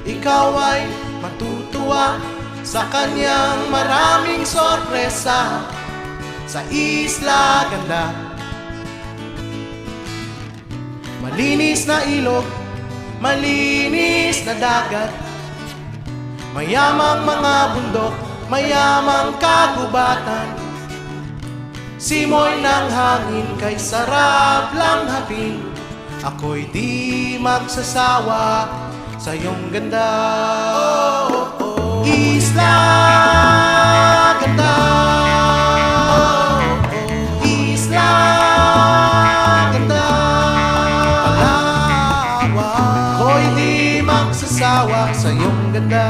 ikaw ay matutuwa sa kanyang maraming sorpresa sa Isla Ganda. Malinis na ilog, malinis na dagat, mayamang mga bundok, mayamang kagubatan, simoy ng hangin kay sarap lang hapin. Ako'y di magsasawa sa iyong ganda. Isla Ganda, Isla Ganda, Palawan. Ako'y di magsasawa sa iyong ganda.